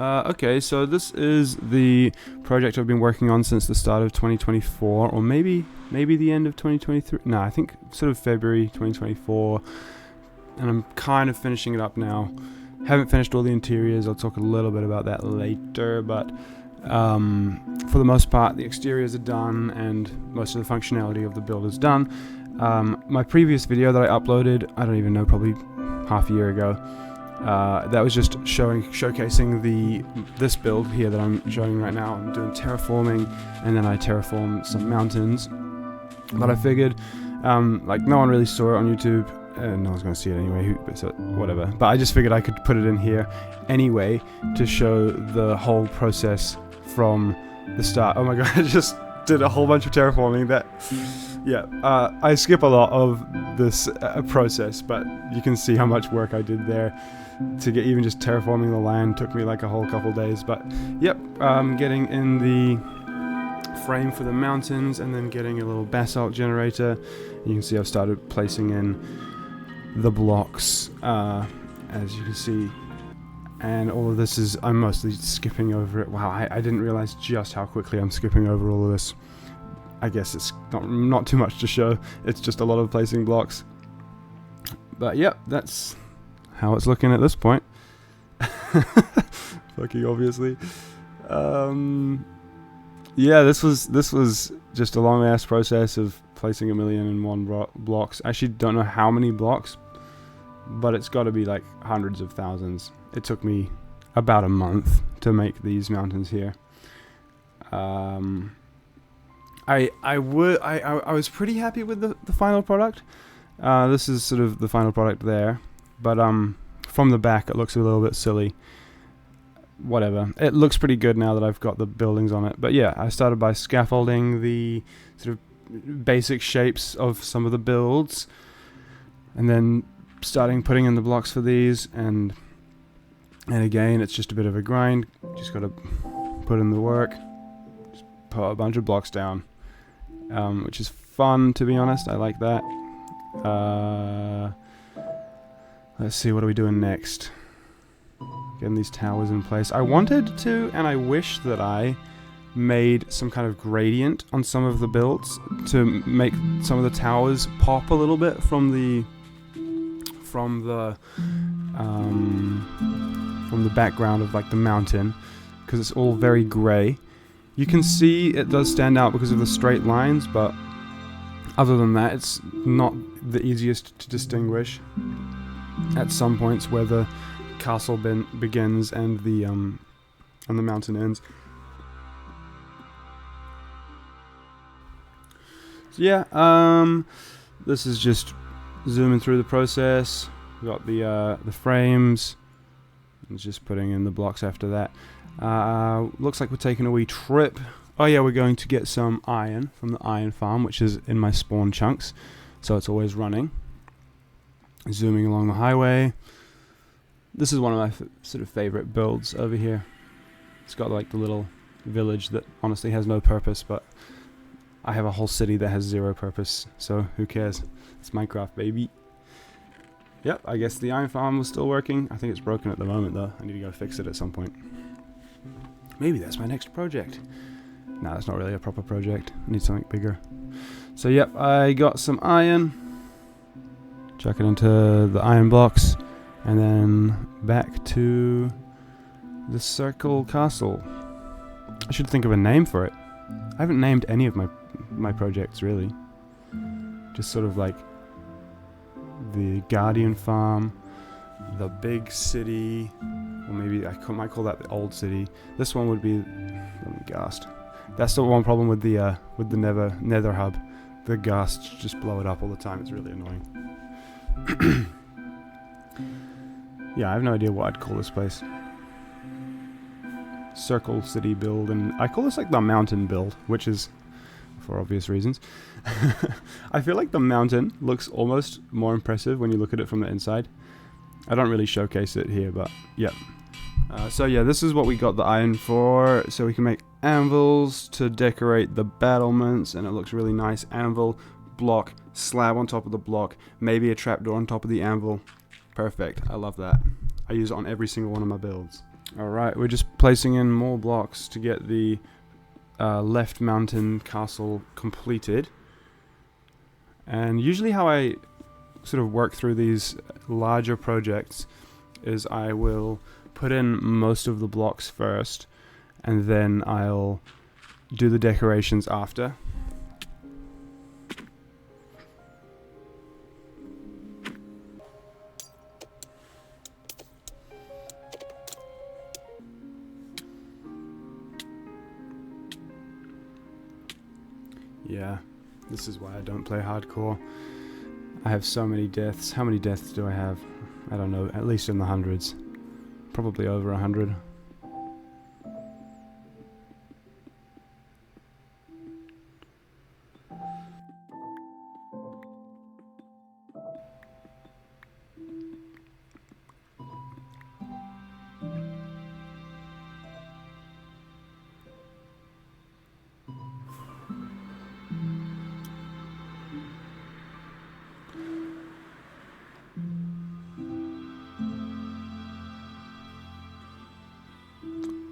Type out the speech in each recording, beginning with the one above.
Okay, so this is the project I've been working on since the start of 2024, or maybe the end of 2023. No, I think sort of February 2024, and I'm kind of finishing it up now. Haven't finished all the interiors. I'll talk a little bit about that later, but for the most part, the exteriors are done, and most of the functionality of the build is done. My previous video that I uploaded, I don't even know, probably half a year ago. That was just showcasing this build here that I'm showing right now. I'm doing terraforming, and then I terraform some mountains. But I figured, like, no one really saw it on YouTube, and no one's going to see it anyway, so whatever. But I just figured I could put it in here anyway to show the whole process from the start. Oh my god, I just did a whole bunch of terraforming. I skip a lot of this process, but you can see how much work I did there to get even just terraforming the land. Took me like a whole couple days, but yep, getting in the frame for the mountains and then getting a little basalt generator. You can see I've started placing in the blocks, as you can see, and all of this is, I'm mostly skipping over it. Wow, I didn't realize just how quickly I'm skipping over all of this. I guess it's not too much to show. It's just a lot of placing blocks. But yep, that's how it's looking at this point. Fucking obviously. Yeah, this was just a long ass process of placing 1,000,001 blocks. I actually don't know how many blocks, but it's got to be like hundreds of thousands. It took me about a month to make these mountains here. I was pretty happy with the final product. This is sort of the final product there, but from the back it looks a little bit silly. Whatever, it looks pretty good now that I've got the buildings on it. But yeah, I started by scaffolding the sort of basic shapes of some of the builds, and then starting putting in the blocks for these, and again, it's just a bit of a grind. Just got to put in the work, just put a bunch of blocks down, which is fun, to be honest. I like that. Let's see, what are we doing next? Getting these towers in place. I wanted to, and I wish that I made some kind of gradient on some of the builds to make some of the towers pop a little bit from the background of like the mountain, because it's all very grey. You can see it does stand out because of the straight lines, but other than that, it's not the easiest to distinguish at some points where the castle begins and the mountain ends. So yeah, this is just zooming through the process. We've got the frames, and just putting in the blocks after that. Looks like we're taking a wee trip. Oh yeah, we're going to get some iron from the iron farm, which is in my spawn chunks, so it's always running. Zooming along the highway. This is one of my sort of favorite builds over here. It's got like the little village that honestly has no purpose, but I have a whole city that has zero purpose, so who cares? It's Minecraft, baby. Yep, I guess the iron farm was still working. I think it's broken at the moment though. I need to go fix it at some point. Maybe that's my next project. No, that's not really a proper project. I need something bigger. So yep, I got some iron. Chuck it into the iron blocks. And then back to the circle castle. I should think of a name for it. I haven't named any of my projects really. Just sort of like the Guardian Farm, the big city, or maybe I might call that the old city. This one would be Ghast. That's the one problem with the Nether hub. The ghasts just blow it up all the time. It's really annoying. Yeah, I have no idea what I'd call this place. Circle city build, and I call this like the mountain build, which is for obvious reasons. I feel like the mountain looks almost more impressive when you look at it from the inside. I don't really showcase it here, but yeah. So yeah, this is what we got the iron for, so we can make anvils to decorate the battlements, and it looks really nice. Anvil, block, slab on top of the block, maybe a trapdoor on top of the anvil. Perfect. I love that. I use it on every single one of my builds. Alright, we're just placing in more blocks to get the left mountain castle completed. And usually how I sort of work through these larger projects is I will put in most of the blocks first, and then I'll do the decorations after. Yeah, this is why I don't play hardcore. I have so many deaths. How many deaths do I have? I don't know, at least in the hundreds. Probably over 100.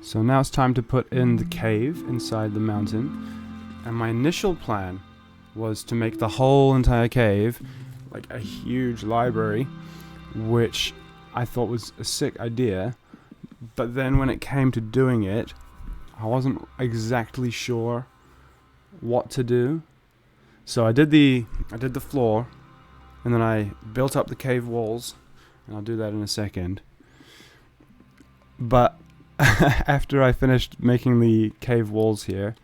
So now it's time to put in the cave inside the mountain. And my initial plan was to make the whole entire cave like a huge library, which I thought was a sick idea. But then when it came to doing it, I wasn't exactly sure what to do. So I did the floor, and then I built up the cave walls, and I'll do that in a second. But after I finished making the cave walls here,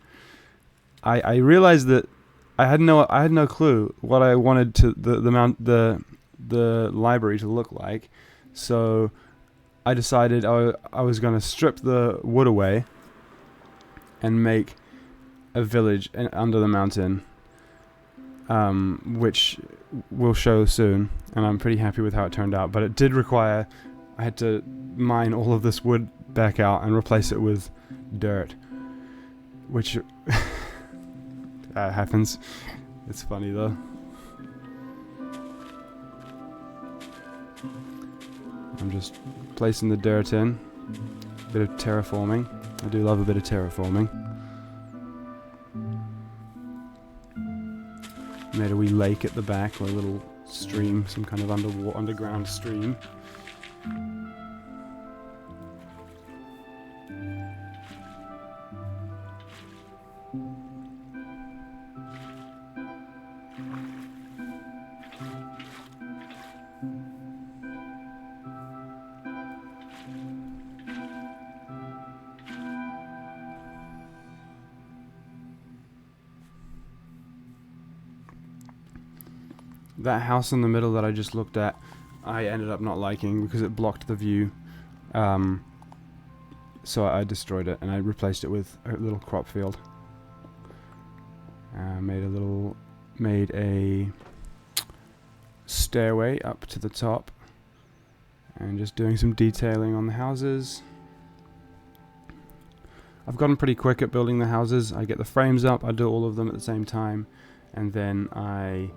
I realized that I had no clue what I wanted to the library to look like. So I decided I was going to strip the wood away and make a village under the mountain, which we'll show soon, and I'm pretty happy with how it turned out. But it did require, I had to mine all of this wood back out and replace it with dirt, which happens. It's funny though. I'm just placing the dirt in. A bit of terraforming. I do love a bit of terraforming. Made a wee lake at the back, or a little stream, some kind of underground stream. That house in the middle that I just looked at, I ended up not liking because it blocked the view. So I destroyed it and I replaced it with a little crop field. Made a stairway up to the top, and just doing some detailing on the houses. I've gotten pretty quick at building the houses. I get the frames up, I do all of them at the same time, and then I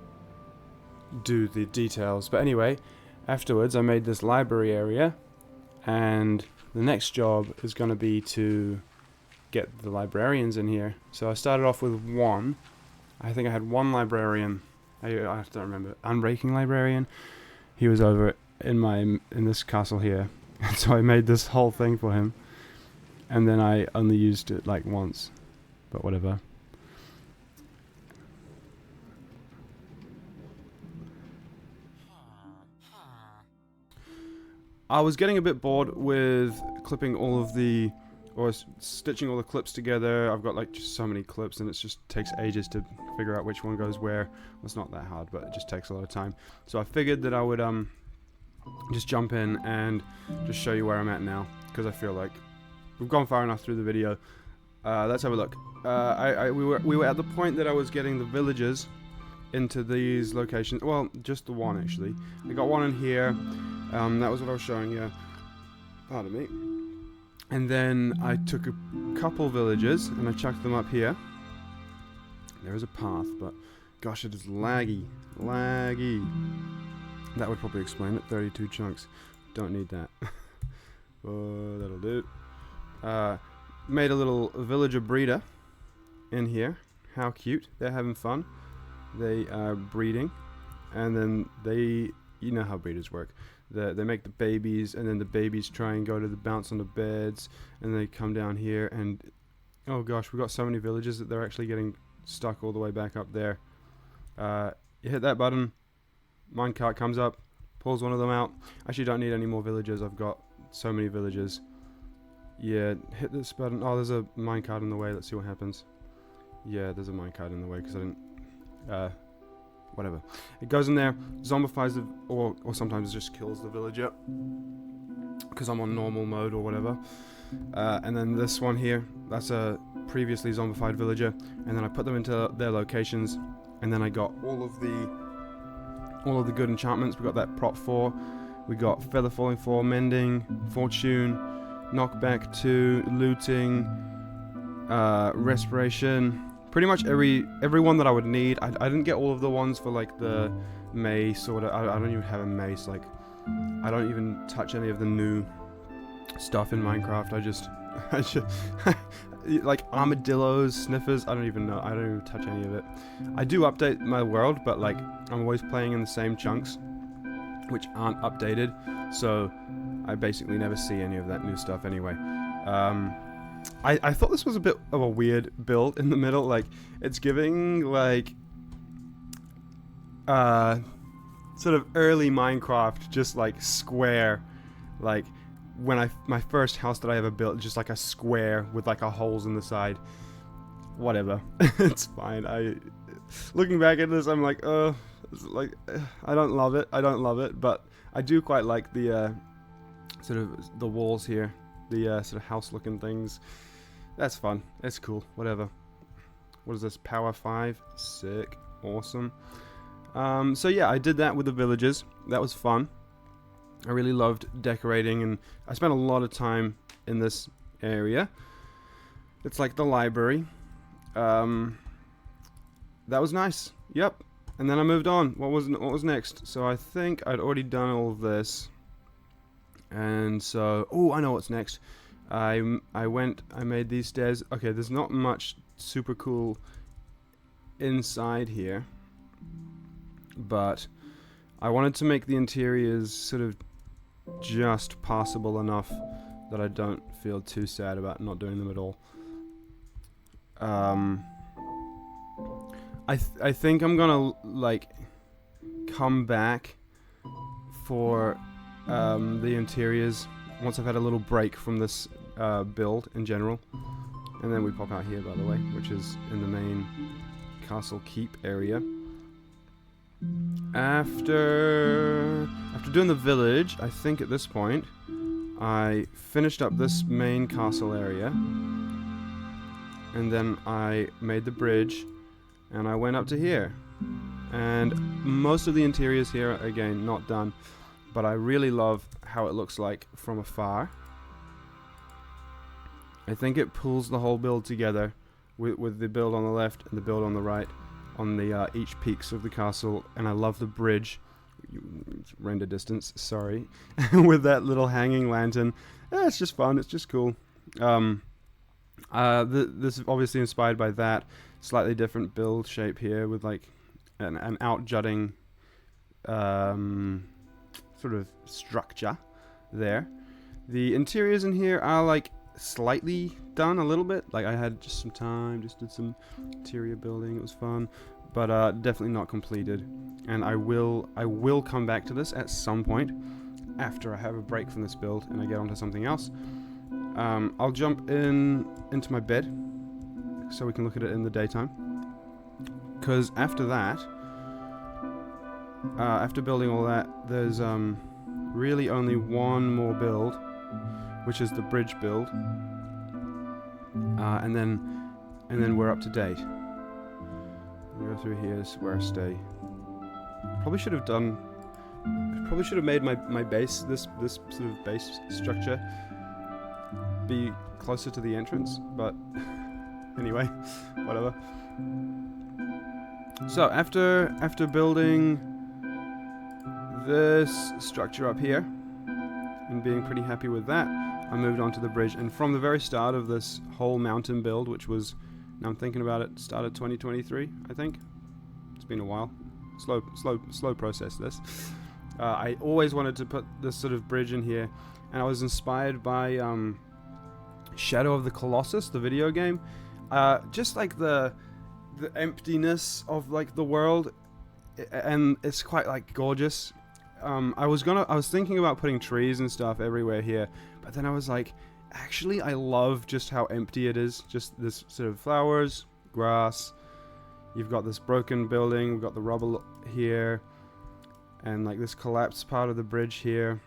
do the details. But anyway, afterwards I made this library area, and the next job is going to be to get the librarians in here. So I started off with one. I think I had one librarian. I don't remember. Unbreaking librarian. He was over in this castle here, and so I made this whole thing for him, and then I only used it like once, but whatever. I was getting a bit bored with clipping all of the, or stitching all the clips together. I've got like just so many clips, and it just takes ages to figure out which one goes where. Well, it's not that hard, but it just takes a lot of time. So I figured that I would just jump in and just show you where I'm at now, because I feel like we've gone far enough through the video. Let's have a look. We were at the point that I was getting the villages into these locations. Well, just the one actually. I got one in here. That was what I was showing you. Pardon me. And then I took a couple villages and I chucked them up here. There is a path, but gosh, it is laggy. Laggy. That would probably explain it. 32 chunks. Don't need that. That'll do. Made a little villager breeder in here. How cute. They're having fun. They are breeding. And then they... You know how breeders work. They make the babies, and then the babies try and go to the bounce on the beds, and they come down here, and oh gosh, we've got so many villagers that they're actually getting stuck all the way back up there. You hit that button, minecart comes up, pulls one of them out. Actually, don't need any more villagers. I've got so many villagers. Yeah, hit this button. Oh, there's a minecart in the way. Let's see what happens. Yeah, there's a minecart in the way because I didn't. Whatever. It goes in there, zombifies the, or sometimes it just kills the villager because I'm on normal mode or whatever. And then this one here, that's a previously zombified villager, and then I put them into their locations, and then I got all of the good enchantments. We got that prop 4, we got feather falling 4, mending, fortune, knockback 2, looting, respiration. Pretty much every one that I would need. I didn't get all of the ones for like the mace or I don't even have a mace. Like I don't even touch any of the new stuff in Minecraft. I just like armadillos, sniffers. I don't even know. I don't even touch any of it. I do update my world, but like I'm always playing in the same chunks, which aren't updated. So I basically never see any of that new stuff anyway. I thought this was a bit of a weird build in the middle. Like, it's giving, like, sort of early Minecraft, just, like, square. Like, when my first house that I ever built, just, like, a square with, like, a holes in the side. Whatever. It's fine. Looking back at this, I'm like, like, I don't love it. I don't love it. But I do quite like the, sort of, the walls here. The sort of house-looking things. That's fun. It's cool. Whatever. What is this? Power 5. Sick. Awesome. So yeah, I did that with the villagers. That was fun. I really loved decorating, and I spent a lot of time in this area. It's like the library. That was nice. Yep. And then I moved on. What was next? So I think I'd already done all of this. And so, oh, I know what's next. I made these stairs. Okay, there's not much super cool inside here, but I wanted to make the interiors sort of just passable enough that I don't feel too sad about not doing them at all. I think I'm gonna like come back for the interiors once I've had a little break from this build in general. And then we pop out here, by the way, which is in the main castle keep area. After doing the village, I think at this point I finished up this main castle area, and then I made the bridge and I went up to here. And most of the interiors here are, again, not done, but I really love how it looks like from afar. I think it pulls the whole build together with the build on the left and the build on the right on the each peaks of the castle. And I love the bridge, render distance, sorry, with that little hanging lantern. It's just fun, it's just cool. This is obviously inspired by that. Slightly different build shape here with like an out-jutting sort of structure there. The interiors in here are like slightly done a little bit. Like I had just some time, just did some interior building. It was fun, but definitely not completed. And I will come back to this at some point after I have a break from this build and I get onto something else. I'll jump into my bed so we can look at it in the daytime. Because after that, after building all that, there's really only one more build, which is the bridge build, and then we're up to date. We go through here. This is where I stay. Probably should have made my base, this sort of base structure, be closer to the entrance, but anyway, whatever. So after building this structure up here and being pretty happy with that, I moved onto the bridge, and from the very start of this whole mountain build, which was, now I'm thinking about it, started 2023, I think. It's been a while. Slow process, this. I always wanted to put this sort of bridge in here, and I was inspired by Shadow of the Colossus, the video game. Just like the emptiness of like the world, and it's quite like gorgeous. I was thinking about putting trees and stuff everywhere here, but then I was like, actually I love just how empty it is. Just this sort of flowers, grass. You've got this broken building, we've got the rubble here, and like this collapsed part of the bridge here.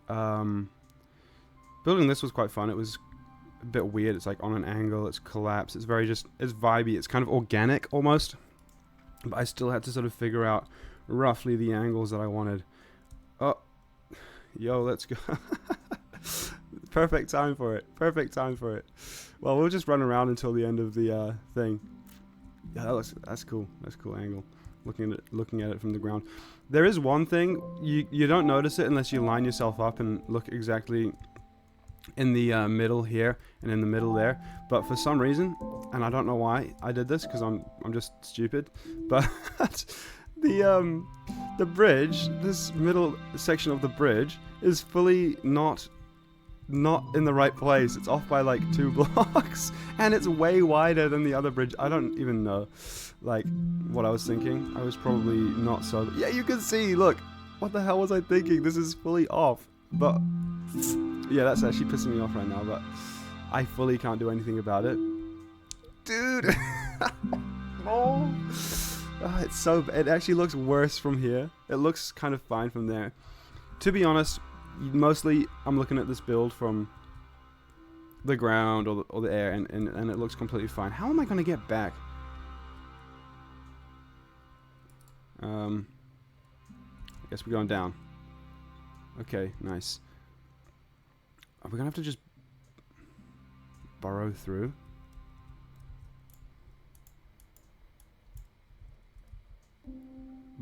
Building this was quite fun. It was a bit weird. It's like on an angle, it's collapsed. It's very it's vibey. It's kind of organic almost, but I still had to sort of figure out roughly the angles that I wanted. Oh, yo, let's go. Perfect time for it. Perfect time for it. Well, we'll just run around until the end of the thing. Yeah, that's cool. That's a cool angle. Looking at it from the ground. There is one thing you don't notice it unless you line yourself up and look exactly in the middle here and in the middle there. But for some reason, and I don't know why I did this, because I'm just stupid. But the bridge, this middle section of the bridge, is fully not in the right place. It's off by like 2 blocks, and it's way wider than the other bridge. I don't even know like what I was thinking. I was probably not so. Yeah, you can see, look, what the hell was I thinking? This is fully off. But yeah, that's actually pissing me off right now, but I fully can't do anything about it, dude. Oh, it actually looks worse from here. It looks kind of fine from there, to be honest. Mostly I'm looking at this build from the ground or the air, and it looks completely fine. How am I going to get back? I guess we're going down. Okay, nice. Are we going to have to just burrow through?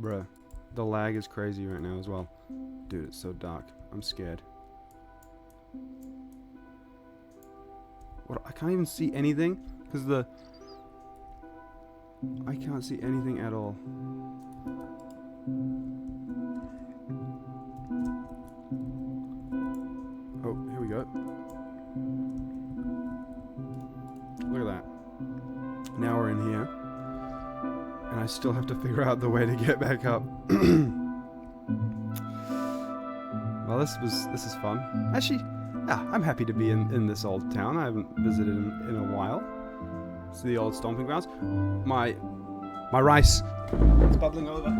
Bruh, the lag is crazy right now as well. Dude, it's so dark. I'm scared. What? I can't even see anything because I can't see anything at all. Oh, here we go. Look at that. Now we're in here, and I still have to figure out the way to get back up. Well, this is fun. Actually, yeah, I'm happy to be in this old town. I haven't visited in a while. It's the old stomping grounds. My rice. It's bubbling over.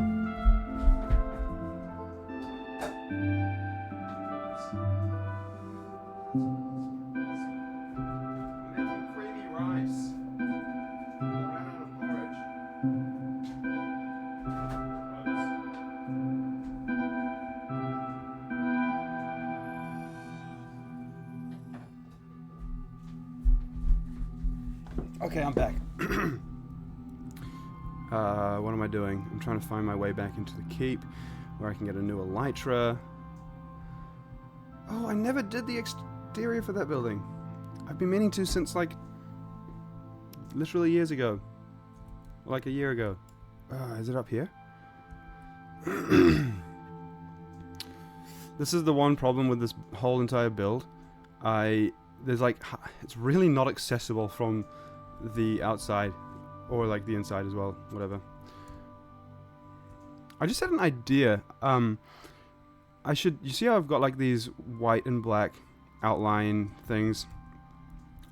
I'm making creamy rice. I ran out of porridge. Okay, I'm back. What am I doing? I'm trying to find my way back into the keep, where I can get a new elytra. Oh, I never did the exterior for that building. I've been meaning to since, like, literally years ago. Like a year ago. Is it up here? This is the one problem with this whole entire build. There's like, it's really not accessible from the outside, or like the inside as well, whatever. I just had an idea. You see how I've got like these white and black outline things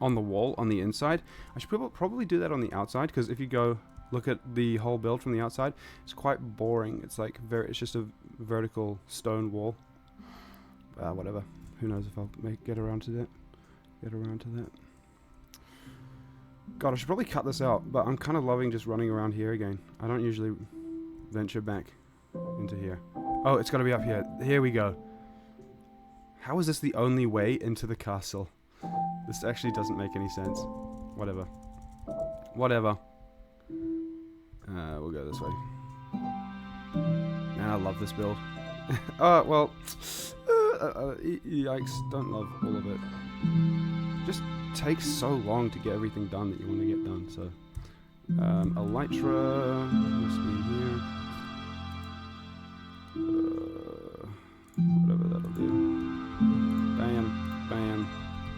on the wall on the inside? I should probably do that on the outside, because if you go look at the whole build from the outside, it's quite boring. It's like it's just a vertical stone wall. Whatever. Who knows if I'll get around to that. God, I should probably cut this out, but I'm kind of loving just running around here again. I don't usually venture back into here. Oh, it's got to be up here. Here we go. How is this the only way into the castle? This actually doesn't make any sense. Whatever. We'll go this way. Man, I love this build. Well, Yikes, don't love all of it. Just takes so long to get everything done that you want to get done, so. Elytra must be here. Whatever that'll do. Bam, bam.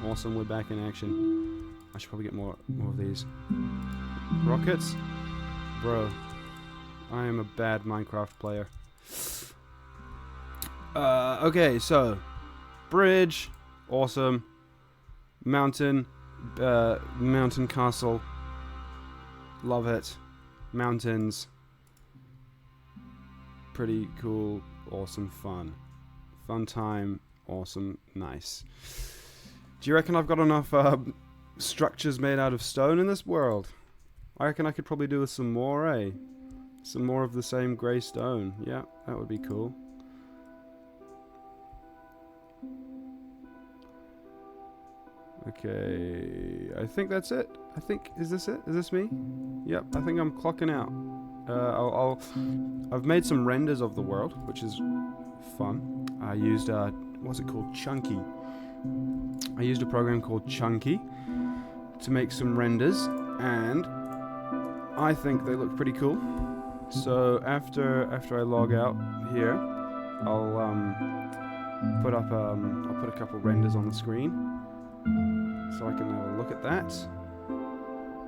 Awesome, we're back in action. I should probably get more of these. Rockets? Bro, I am a bad Minecraft player. Okay, so bridge, awesome. Mountain, mountain castle. Love it. Mountains. Pretty cool, awesome, fun. Fun time, awesome, nice. Do you reckon I've got enough structures made out of stone in this world? I reckon I could probably do with some more, eh? Some more of the same grey stone. Yeah, that would be cool. Okay, I think that's it. I think, is this it? Is this me? Yep, I think I'm clocking out. I've made some renders of the world, which is fun. I used, what's it called? Chunky. I used a program called Chunky to make some renders, and I think they look pretty cool. So after I log out here, I'll put a couple renders on the screen, so I can have a look at that.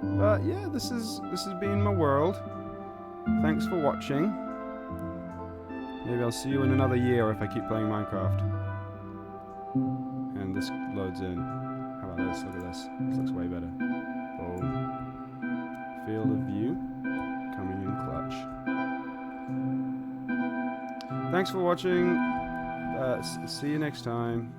But yeah, this has been my world. Thanks for watching. Maybe I'll see you in another year if I keep playing Minecraft. And this loads in. How about this? Look at this. This looks way better. Boom. Field of view. Coming in clutch. Thanks for watching. See you next time.